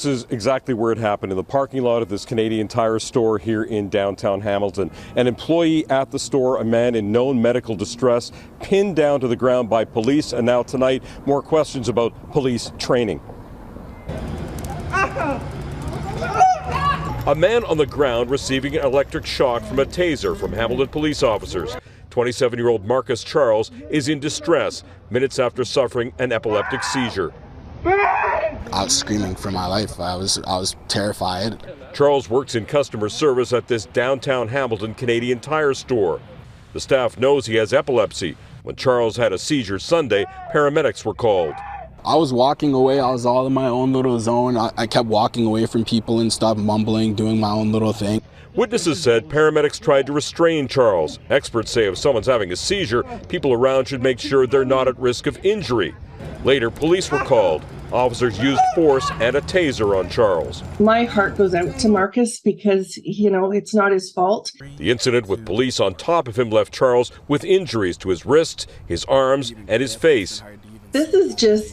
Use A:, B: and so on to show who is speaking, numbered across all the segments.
A: this is exactly where it happened, in the parking lot of this Canadian Tire store here in downtown Hamilton. An employee at the store, a man in known medical distress, pinned down to the ground by police. And now tonight, more questions about police training. A man on the ground receiving an electric shock from a taser from Hamilton police officers. 27-year-old Marcus Charles is in distress minutes after suffering an epileptic seizure.
B: I was screaming for my life. I was terrified.
A: Charles works in customer service at this downtown Hamilton Canadian Tire store. The staff knows he has epilepsy. When Charles had a seizure Sunday, paramedics were called.
B: I was walking away. I was all in my own little zone. I kept walking away from people and stuff, mumbling, doing my own little thing.
A: Witnesses said paramedics tried to restrain Charles. Experts say if someone's having a seizure, people around should make sure they're not at risk of injury. Later, police were called. Officers used force and a taser on Charles.
C: My heart goes out to Marcus because, it's not his fault.
A: The incident with police on top of him left Charles with injuries to his wrists, his arms, and his face.
C: This is just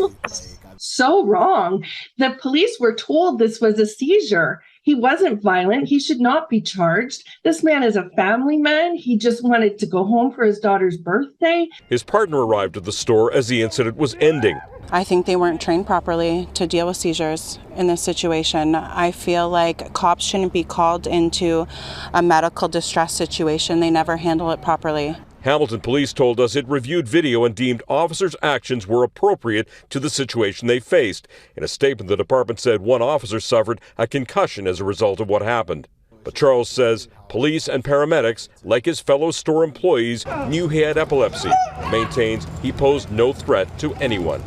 C: so wrong. The police were told this was a seizure. He wasn't violent. He should not be charged. This man is a family man. He just wanted to go home for his daughter's birthday.
A: His partner arrived at the store as the incident was ending.
D: I think they weren't trained properly to deal with seizures in this situation. I feel like cops shouldn't be called into a medical distress situation. They never handle it properly.
A: Hamilton police told us it reviewed video and deemed officers' actions were appropriate to the situation they faced. In a statement, the department said one officer suffered a concussion as a result of what happened. But Charles says police and paramedics, like his fellow store employees, knew he had epilepsy. Maintains he posed no threat to anyone.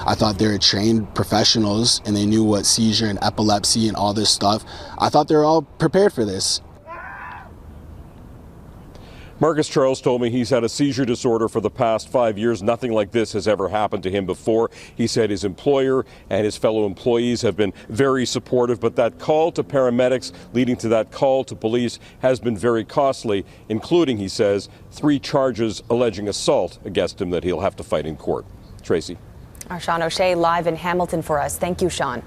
B: I thought they were trained professionals and they knew what seizure and epilepsy and all this stuff. I thought they were all prepared for this.
A: Marcus Charles told me he's had a seizure disorder for the past 5 years. Nothing like this has ever happened to him before. He said his employer and his fellow employees have been very supportive, but that call to paramedics leading to that call to police has been very costly, including, he says, 3 charges alleging assault against him that he'll have to fight in court. Tracy.
E: Our Seán O'Shea live in Hamilton for us. Thank you, Seán.